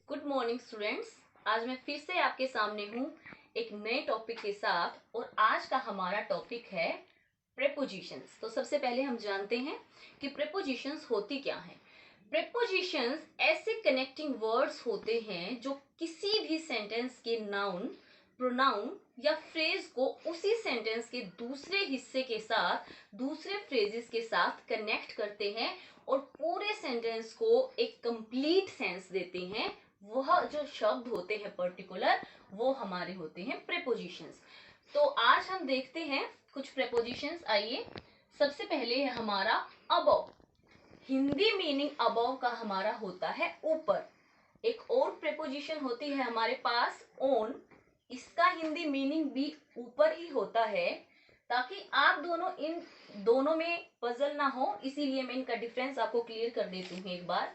Good morning students. आज मैं फिर से आपके सामने हूँ एक नए टॉपिक के साथ और आज का हमारा टॉपिक है प्रेपोजिशंस। तो सबसे पहले हम जानते हैं कि प्रेपोजिशंस होती क्या हैं। प्रेपोजिशंस ऐसे कनेक्टिंग वर्ड्स होते हैं जो किसी भी सेंटेंस के नाउन, प्रोनाउन या फ्रेज को उसी सेंटेंस के दूसरे हिस्से के साथ, दूसरे फ्रेजेस के साथ कनेक्ट करते हैं और पूरे सेंटेंस को एक कंप्लीट सेंस देते हैं। वह जो शब्द होते हैं पर्टिकुलर, वो हमारे होते हैं प्रेपोजिशंस। तो आज हम देखते हैं कुछ प्रेपोजिशंस। आइए, सबसे पहले है हमारा अबव। हिंदी मीनिंग अबव का हमारा होता है ऊपर। एक और प्रेपोजिशन होती है हमारे पास ऑन। इसका हिंदी मीनिंग भी ऊपर ही होता है। ताकि आप दोनों इन दोनों में पजल ना हो, इसीलिए मैं इनका डिफरेंस आपको क्लियर कर देती हूँ एक बार।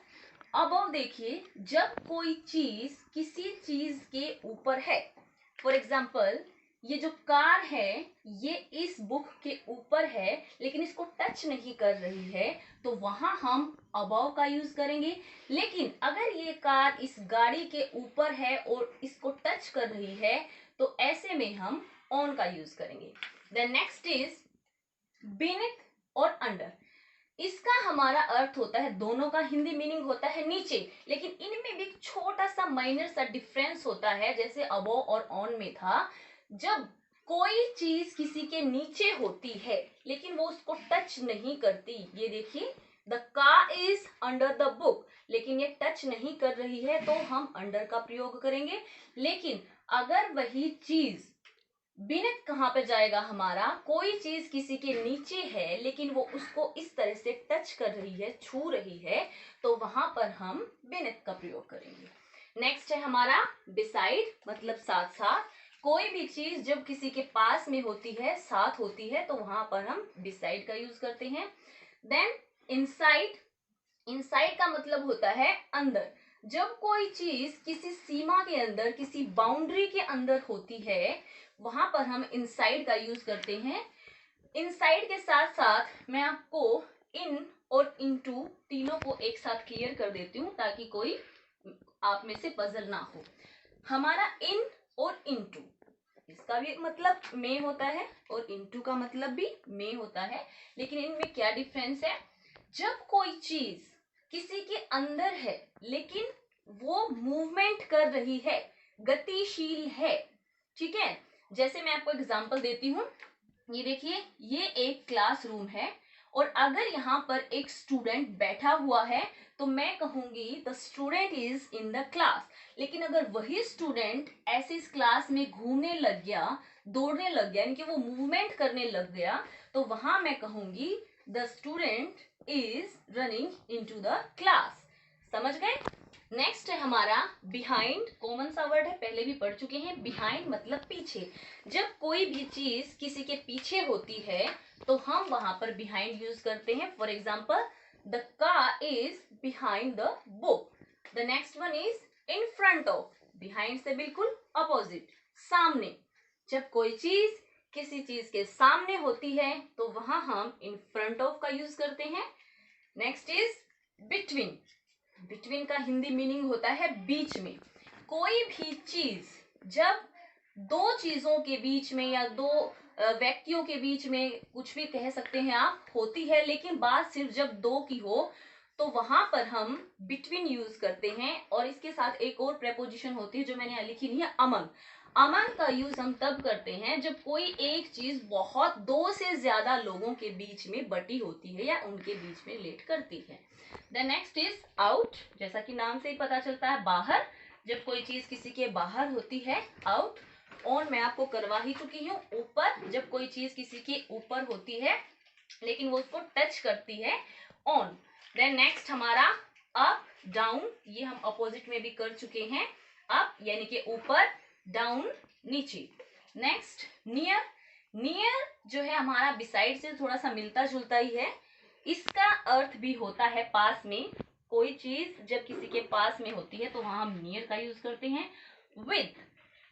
अब देखिए, जब कोई चीज किसी चीज के ऊपर है, फॉर एग्जाम्पल ये जो कार है ये इस बुक के ऊपर है लेकिन इसको टच नहीं कर रही है, तो वहां हम अबव का यूज करेंगे। लेकिन अगर ये कार इस गाड़ी के ऊपर है और इसको टच कर रही है, तो ऐसे में हम ऑन का यूज करेंगे। देन नेक्स्ट इज बीनेथ और अंडर। इसका हमारा अर्थ होता है, दोनों का हिंदी मीनिंग होता है नीचे, लेकिन इनमें भी एक छोटा सा माइनर सा डिफरेंस होता है। जैसे अबव और ऑन में था, जब कोई चीज किसी के नीचे होती है लेकिन वो उसको टच नहीं करती, ये देखिए the car is under the book, लेकिन ये टच नहीं कर रही है तो हम अंडर का प्रयोग करेंगे। लेकिन अगर वही चीज बिनेथ कहाँ पे जाएगा, हमारा कोई चीज किसी के नीचे है लेकिन वो उसको इस तरह से टच कर रही है, छू रही है, तो वहां पर हम बिनेथ का प्रयोग करेंगे। नेक्स्ट है हमारा बिसाइड, मतलब साथ साथ। कोई भी चीज जब किसी के पास में होती है, साथ होती है, तो वहां पर हम बिसाइड का यूज करते हैं। Then inside. इनसाइड का मतलब होता है अंदर। जब कोई चीज किसी सीमा के अंदर, किसी बाउंड्री के अंदर होती है, वहां पर हम इनसाइड का यूज करते हैं। इनसाइड के साथ साथ मैं आपको इन और इनटू तीनों को एक साथ क्लियर कर देती हूँ ताकि कोई आप में से पजल ना हो। हमारा इन और इनटू, इसका भी मतलब में होता है और इनटू का मतलब भी में होता है, लेकिन इनमें क्या डिफरेंस है। जब कोई चीज किसी के अंदर है लेकिन वो मूवमेंट कर रही है, गतिशील है, ठीक है। जैसे मैं आपको एग्जांपल देती हूँ, ये देखिए ये एक क्लासरूम है और अगर यहाँ पर एक स्टूडेंट बैठा हुआ है तो मैं कहूंगी the student is in the class. लेकिन अगर वही स्टूडेंट ऐसे इस क्लास में घूमने लग गया, दौड़ने लग गया, यानी कि वो मूवमेंट करने लग गया, तो वहां मैं कहूंगी the student is running into the class. समझ गए। नेक्स्ट है हमारा बिहाइंड। कॉमन सा वर्ड है, पहले भी पढ़ चुके हैं। बिहाइंड मतलब पीछे। जब कोई भी चीज किसी के पीछे होती है तो हम वहां पर बिहाइंड यूज करते हैं। For example the car is behind the book. The next one is in front of. Behind से बिल्कुल अपोजिट, सामने। जब कोई चीज किसी चीज के सामने होती है तो वहां हम इन फ्रंट ऑफ का यूज करते हैं। Next is between. बिटवीन का हिंदी मीनिंग होता है बीच में। कोई भी चीज जब दो चीजों के बीच में या दो व्यक्तियों के बीच में, कुछ भी कह सकते हैं आप, होती है, लेकिन बात सिर्फ जब दो की हो तो वहां पर हम बिटवीन यूज करते हैं। और इसके साथ एक और प्रेपोजिशन होती है जो मैंने लिखी नहीं है, अमंग। अमंग का यूज हम तब करते हैं जब कोई एक चीज बहुत दो से ज्यादा लोगों के बीच में बटी होती है या उनके बीच में रिलेट करती है। The next is out. जैसा कि नाम से ही पता चलता है, बाहर। जब कोई चीज किसी के बाहर होती है, आउट। ऑन मैं आपको करवा ही चुकी हूँ, ऊपर। जब कोई चीज किसी के ऊपर होती है लेकिन वो उसको टच करती है, ऑन। देन नेक्स्ट हमारा अप डाउन। ये हम अपोजिट में भी कर चुके हैं। अप यानी कि ऊपर, डाउन नीचे। Next near. नियर जो है हमारा बिसाइड से थोड़ा सा मिलता जुलता ही है। इसका अर्थ भी होता है पास में। कोई चीज जब किसी के पास में होती है तो वहां हम नियर का यूज करते हैं। विद।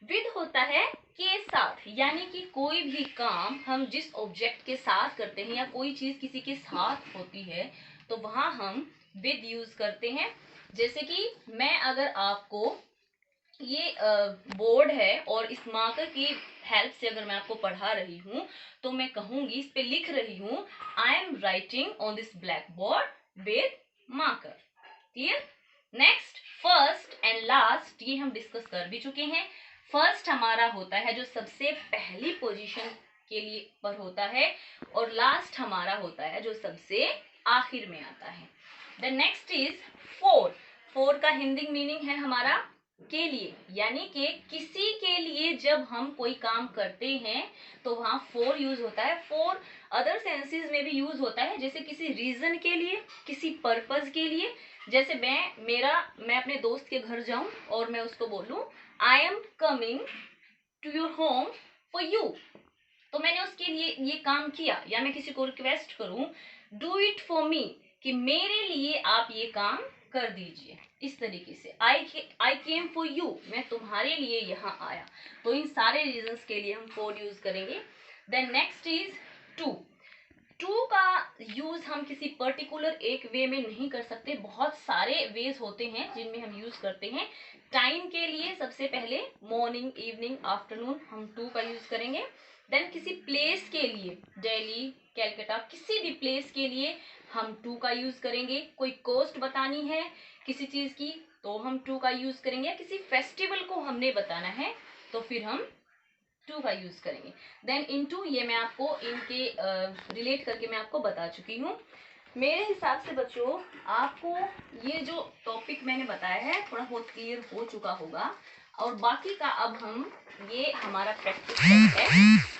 विद होता है के साथ, यानी कि कोई भी काम हम जिस ऑब्जेक्ट के साथ करते हैं या कोई चीज किसी के साथ होती है तो वहां हम विद यूज करते हैं। जैसे कि मैं अगर आपको ये बोर्ड है और इस मार्कर की हेल्प से अगर मैं आपको पढ़ा रही हूँ तो मैं कहूंगी, इस पे लिख रही हूँ, I am writing on this black board with marker. Clear? Next, first and last, ये हम डिस्कस कर भी चुके हैं। फर्स्ट हमारा होता है जो सबसे पहली पोजीशन के लिए पर होता है, और लास्ट हमारा होता है जो सबसे आखिर में आता है। The next is four. Four का हिंदी मीनिंग है हमारा के लिए, यानी कि किसी के लिए जब हम कोई काम करते हैं तो वहां फोर यूज होता है। फोर अदर सेंसेस में भी यूज होता है, जैसे किसी रीजन के लिए, किसी पर्पज के लिए। जैसे मैं अपने दोस्त के घर जाऊं और मैं उसको बोलूं I am coming to your home for you, तो मैंने उसके लिए ये काम किया। या मैं किसी को रिक्वेस्ट करूं डू इट फॉर मी, कि मेरे लिए आप ये काम कर दीजिए। इस तरीके से आई केम फॉर यू, मैं तुम्हारे लिए यहाँ आया। तो इन सारे रीजंस के लिए हम फोर यूज करेंगे। Then next is two. Two का यूज हम किसी पर्टिकुलर एक वे में नहीं कर सकते, बहुत सारे वेज होते हैं जिनमें हम यूज करते हैं। टाइम के लिए सबसे पहले मॉर्निंग, इवनिंग, आफ्टरनून, हम टू का यूज करेंगे। देन किसी प्लेस के लिए, दिल्ली, कैलकाटा, किसी भी प्लेस के लिए हम टू का यूज करेंगे। कोई कोस्ट बतानी है किसी चीज की तो हम टू का यूज करेंगे। किसी फेस्टिवल को हमने बताना है तो फिर हम टू का यूज करेंगे। देन इनटू, ये मैं आपको इनके रिलेट करके मैं आपको बता चुकी हूँ। मेरे हिसाब से बच्चों आपको ये जो टॉपिक मैंने बताया है थोड़ा बहुत क्लियर हो चुका होगा, और बाकी का अब हम ये हमारा प्रैक्टिस है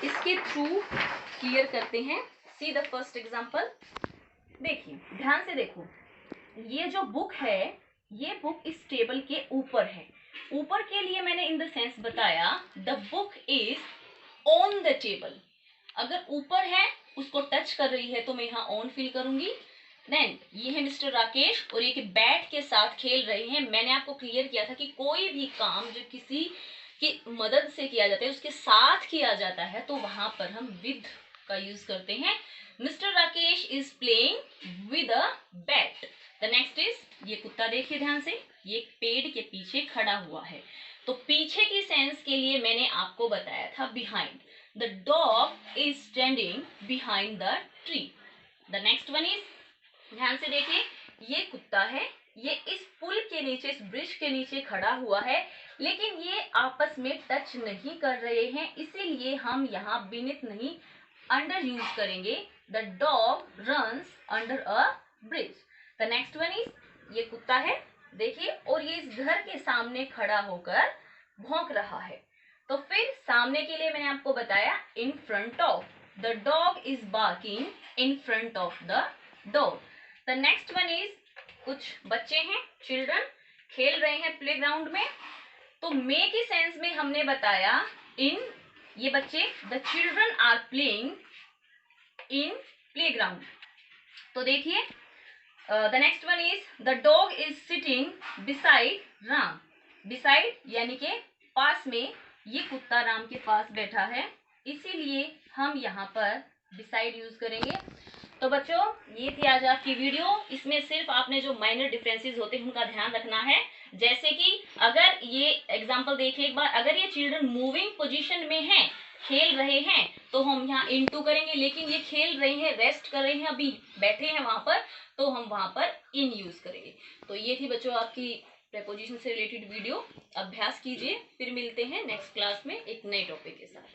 इसके थ्रू क्लियर करते हैं। See the first example. देखिए ध्यान से देखो, ये जो बुक है ये बुक इस टेबल के ऊपर है। ऊपर के लिए मैंने इन द सेंस बताया the book is on the table. अगर ऊपर है उसको टच कर रही है तो मैं यहाँ ऑन फील करूंगी। देन ये है मिस्टर राकेश और ये बैट के साथ खेल रहे हैं। मैंने आपको क्लियर किया था कि कोई भी काम जो किसी की मदद से किया जाता है, उसके साथ किया जाता है, तो वहां पर हम विद का यूज करते हैं। Mister Rakesh is playing with a bat. The next is, ये कुत्ता देखिए ध्यान से, ये पेड़ के पीछे खड़ा हुआ है। तो पीछे की सेंस के लिए मैंने आपको बताया था behind. The dog is standing behind the tree. The next one is, ध्यान से देखिए, ये कुत्ता है, ये इस पुल के नीचे, इस ब्रिज के नीचे खड़ा हुआ है, लेकिन ये आपस में टच नहीं कर रहे हैं, इसीलिए हम यहाँ बीनेथ नहीं अंडर यूज करेंगे। The dog runs under a bridge. The next one is, ये कुत्ता है देखिए, और ये इस घर के सामने खड़ा होकर भौंक रहा है। तो फिर सामने के लिए मैंने आपको बताया in front of, the dog is barking in front of the door. The next one is, कुछ बच्चे हैं, चिल्ड्रन खेल रहे हैं प्लेग्राउंड में। तो मे की सेंस में हमने बताया इन, ये बच्चे, the children are playing in playground. तो देखिए the next one is, the dog is sitting beside Ram. Beside यानी के पास में, ये कुत्ता राम के पास बैठा है, इसीलिए हम यहाँ पर बिसाइड यूज करेंगे। तो बच्चों ये थी आज आपकी वीडियो। इसमें सिर्फ आपने जो माइनर डिफरेंसेस होते हैं उनका ध्यान रखना है। जैसे कि अगर ये एग्जांपल देखिए एक बार, अगर ये चिल्ड्रन मूविंग पोजीशन में हैं, खेल रहे हैं, तो हम यहाँ इनटू करेंगे, लेकिन ये खेल रहे हैं, रेस्ट कर रहे हैं, अभी बैठे हैं वहां पर, तो हम वहां पर इन यूज करेंगे। तो ये थी बच्चों आपकी प्रेपोजिशन से रिलेटेड वीडियो। अभ्यास कीजिए, फिर मिलते हैं नेक्स्ट क्लास में एक नए टॉपिक के साथ।